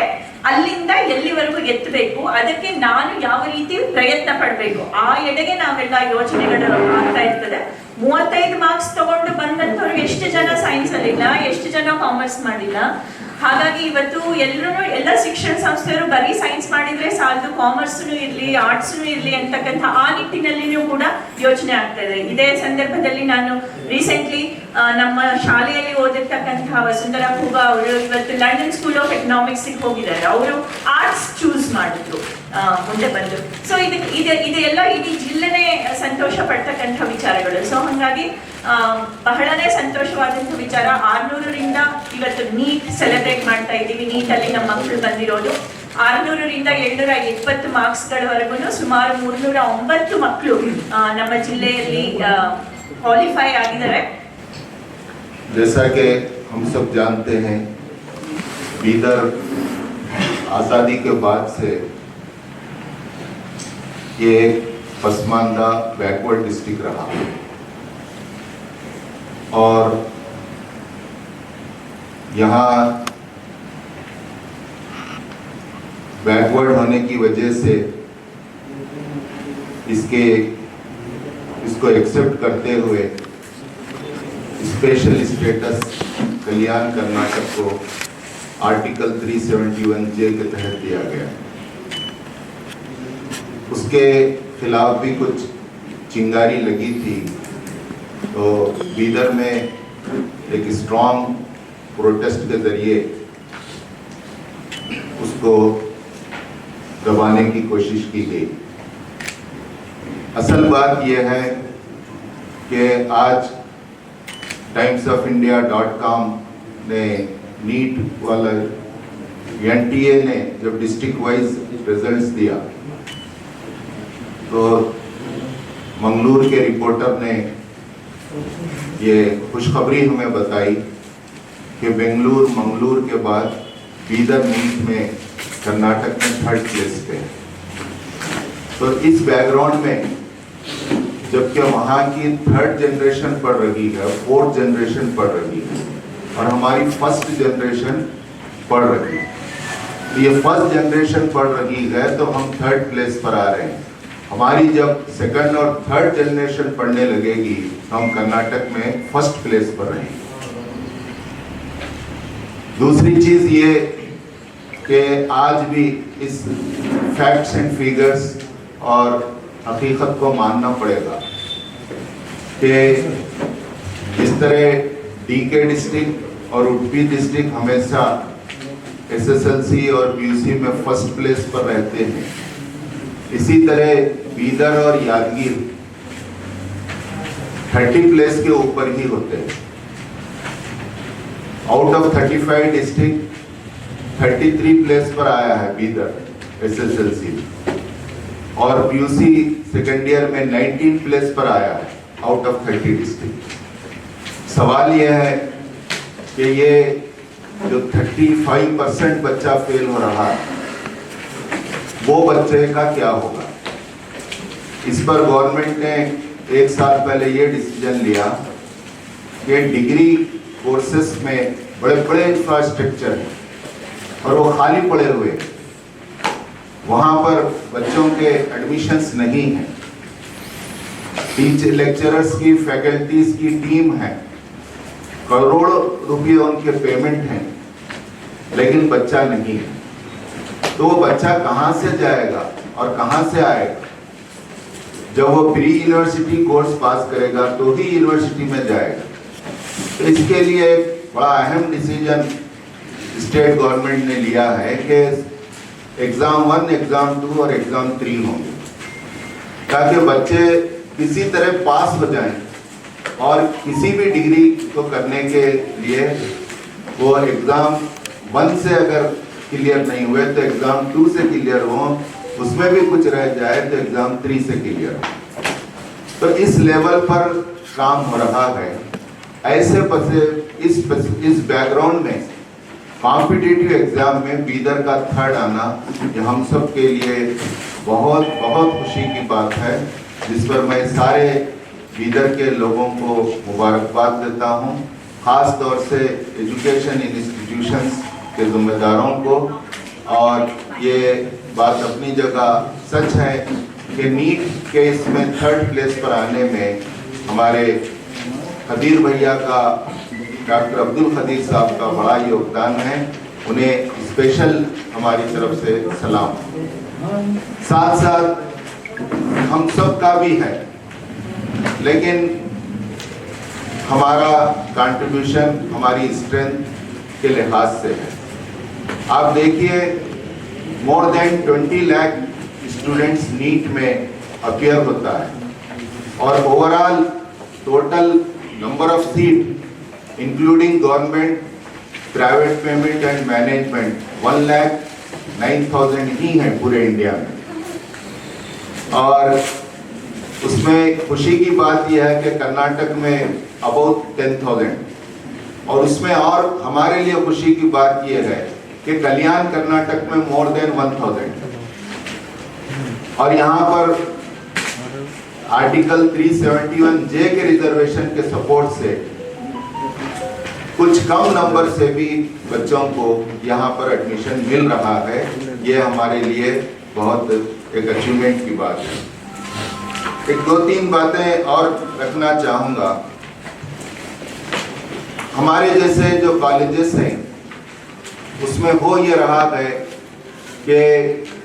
ಅಲ್ಲಿಂದ ಎಲ್ಲಿವರೆಗೂ ಎತ್ತಬೇಕು, ಅದಕ್ಕೆ ನಾನು ಯಾವ ರೀತಿ ಪ್ರಯತ್ನ ಪಡ್ಬೇಕು, ಆ ಎಡೆಗೆ ನಾವೆಲ್ಲ ಯೋಚನೆಗಳು ಆಗ್ತಾ ಇರ್ತದೆ. 35 ಮಾರ್ಕ್ಸ್ ತಗೊಂಡು ಬಂದಂತವ್ರಿಗೆ ಎಷ್ಟು ಜನ ಸೈನ್ಸ್ ಅಲ್ಲಿ ಇಲ್ಲ, ಎಷ್ಟು ಜನ ಕಾಮರ್ಸ್ ಮಾಡಿಲ್ಲ. ಹಾಗಾಗಿ ಇವತ್ತು ಎಲ್ಲ ಶಿಕ್ಷಣ ಸಂಸ್ಥೆಯವರು ಬರೀ ಸೈನ್ಸ್ ಮಾಡಿದ್ರೆ ಸಾಲದು, ಕಾಮರ್ಸ್ನು ಇರ್ಲಿ ಆರ್ಟ್ಸ್ನು ಇರ್ಲಿ ಅಂತಕ್ಕಂಥ ಆ ನಿಟ್ಟಿನಲ್ಲಿನೂ ಕೂಡ ಯೋಚನೆ ಆಗ್ತಾ ಇದೆ. ಇದೇ ಸಂದರ್ಭದಲ್ಲಿ ನಾನು ರೀಸೆಂಟ್ಲಿ ನಮ್ಮ ಶಾಲೆಯಲ್ಲಿ ಓದಿರ್ತಕ್ಕಂತಹ ವಸುಂಧರಾ ಖೂಬಾ ಅವರು ಇವತ್ತು ಲಂಡನ್ ಸ್ಕೂಲ್ ಆಫ್ ಎಕನಾಮಿಕ್ಸ್ ಹೋಗಿದ್ದಾರೆ. ಅವರು ಆರ್ಟ್ಸ್ ಚೂಸ್ ಮಾಡಿದ್ರು ಮುಂದೆ ಬಂದು. ಸೊ ಇದೆಲ್ಲ ಇಡೀ ಜಿಲ್ಲೆನೇ ಸಂತೋಷ ಪಡ್ತಕ್ಕಂಥ ವಿಚಾರಗಳು. ಸೊ ಹಾಗಾಗಿ ಬಹಳನೇ ಸಂತೋಷವಾದಂಥ ವಿಚಾರ. 600ರಿಂದ ಇವತ್ತು ನೀಟ್ ಸೆಲೆಬ್ರೇಟ್ ಮಾಡ್ತಾ ಇದ್ದೀವಿ. ನೀಟಲ್ಲಿ ನಮ್ಮ ಮಕ್ಕಳು ಬಂದಿರೋದು 600ರಿಂದ 720 ಮಾರ್ಕ್ಸ್ಗಳವರೆಗೂ ಸುಮಾರು 309 ಮಕ್ಕಳು ನಮ್ಮ ಜಿಲ್ಲೆಯಲ್ಲಿ ಕ್ವಾಲಿಫೈ ಆಗಿದ್ದಾರೆ. जैसा कि हम सब जानते हैं, बीदर आज़ादी के बाद से ये एक पसमानदा बैकवर्ड डिस्ट्रिक्ट रहा और यहाँ बैकवर्ड होने की वजह से इसको एक्सेप्ट करते हुए स्पेशल स्टेटस कल्याण कर्नाटक को आर्टिकल 371J के तहत दिया गया। उसके खिलाफ भी कुछ चिंगारी लगी थी, तो बीदर में एक स्ट्रॉन्ग प्रोटेस्ट के जरिए उसको दबाने की कोशिश की गई। असल बात यह है कि आज timesofIndia.com ने नीट वाला NTA ने जब डिस्ट्रिक्ट वाइज रिजल्ट्स दिया तो मंगलूर के रिपोर्टर ने ये खुशखबरी हमें बताई कि बेंगलुरु मंगलूर के बाद बीदर नीट में कर्नाटक में 3rd प्लेस पे। तो इस बैकग्राउंड में जबकि वहाँ की 3rd जनरेशन पढ़ रही है, 4th जनरेशन पढ़ रही है और हमारी 1st जनरेशन पढ़ रही है। ये 1st जनरेशन पढ़ रही है तो हम 3rd प्लेस पर आ रहे हैं। हमारी जब 2nd और 3rd जनरेशन पढ़ने लगेगी तो हम कर्नाटक में 1st प्लेस पर रहेंगे। दूसरी चीज ये कि आज भी इस फैक्ट्स एंड फिगर्स और हकीकत को मानना पड़ेगा कि जिस तरह DK डिस्ट्रिक्ट और उडुपी डिस्ट्रिक्ट हमेशा SSLC और PUC में 1st प्लेस पर रहते हैं, इसी तरह बीदर और यादगीर 30 प्लेस के ऊपर ही होते हैं। आउट ऑफ 35 डिस्ट्रिक्ट 33 प्लेस पर आया है बीदर SSLC और PUC सेकेंड ईयर में 19 प्लेस पर आया है आउट ऑफ 30 डिस्ट्रिक्ट। सवाल यह है कि ये जो 35% बच्चा फेल हो रहा है वो बच्चे का क्या होगा। इस पर गवर्नमेंट ने 1 साल पहले ये डिसीजन लिया कि डिग्री कोर्सेस में बड़े बड़े इंफ्रास्ट्रक्चर हैं और वो खाली पड़े हुए हैं। वहां पर बच्चों के एडमिशन्स नहीं है, टीचर लेक्चरर्स की फैकल्टीज की टीम है, करोड़ों रुपये उनके पेमेंट हैं, लेकिन बच्चा नहीं है। तो वो बच्चा कहाँ से जाएगा और कहाँ से आएगा? जब वो प्री यूनिवर्सिटी कोर्स पास करेगा तो ही यूनिवर्सिटी में जाएगा। तो इसके लिए एक बड़ा अहम डिसीजन स्टेट गवर्नमेंट ने लिया है कि एग्जाम 1, एग्जाम 2 और एग्जाम 3 होंगे, ताकि बच्चे किसी तरह पास हो जाएं और किसी भी डिग्री को करने के लिए वो एग्जाम 1 से अगर क्लियर नहीं हुए तो एग्जाम 2 से क्लियर हो, उसमें भी कुछ रह जाए तो एग्जाम 3 से क्लियर हो। तो इस लेवल पर काम हो रहा है। ऐसे पसे इस बैकग्राउंड में कॉम्पिटिटिव एग्जाम में बीदर का 3rd आना ये हम सब के लिए बहुत बहुत खुशी की बात है, जिस पर मैं सारे बीदर के लोगों को मुबारकबाद देता हूँ, खास तौर से एजुकेशन इंस्टीट्यूशंस के जिम्मेदारों को। और ये बात अपनी जगह सच है कि नीट के इसमें 3rd प्लेस पर आने में हमारे खदीर भैया का, डॉक्टर अब्दुल खदीर साहब का बड़ा योगदान है। उन्हें स्पेशल हमारी तरफ से सलाम। साथ साथ हम सब का भी है, लेकिन हमारा कंट्रीब्यूशन हमारी स्ट्रेंथ के लिहाज से है। आप देखिए, more than 20 lakh students NEET में अपीयर होता है और overall total number of seat including government, private payment and management 1,09,000 ही है पूरे इंडिया में। और उसमें खुशी की बात यह है कि कर्नाटक में अबाउट 10,000, और उसमें और हमारे लिए खुशी की बात यह है कि कल्याण कर्नाटक में मोर देन 1,000। और यहाँ पर आर्टिकल 371J के रिजर्वेशन के सपोर्ट से कुछ कम नंबर से भी बच्चों को यहाँ पर एडमिशन मिल रहा है। ये हमारे लिए बहुत एक अचीवमेंट की बात है। एक 2-3 बातें और रखना चाहूँगा। हमारे जैसे जो कॉलेजेस हैं उसमें हो ये रहा है कि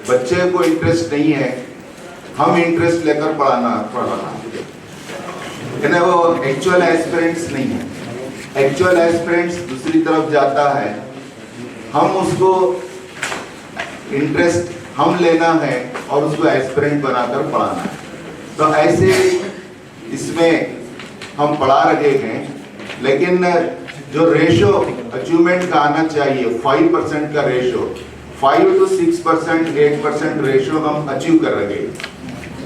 बच्चे को इंटरेस्ट नहीं है, हम इंटरेस्ट लेकर पढ़ाना पड़ रहा है, वो एक्चुअल एस्पिरेंट्स नहीं है। एक्चुअल एस्पिरेंट्स दूसरी तरफ जाता है, हम उसको इंटरेस्ट हम लेना है और उसको एस्पिरेंट बनाकर पढ़ाना है। तो ऐसे इसमें हम पढ़ा रहे हैं, लेकिन जो रेशो अचीवमेंट का आना चाहिए 5% का रेशो, 5 to 6%, 8% रेशो हम अचीव कर रहे हैं।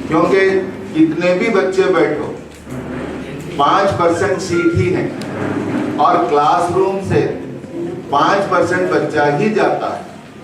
क्योंकि कितने भी बच्चे बैठो 5% सीट ही है और क्लासरूम से 5% बच्चा ही जाता है।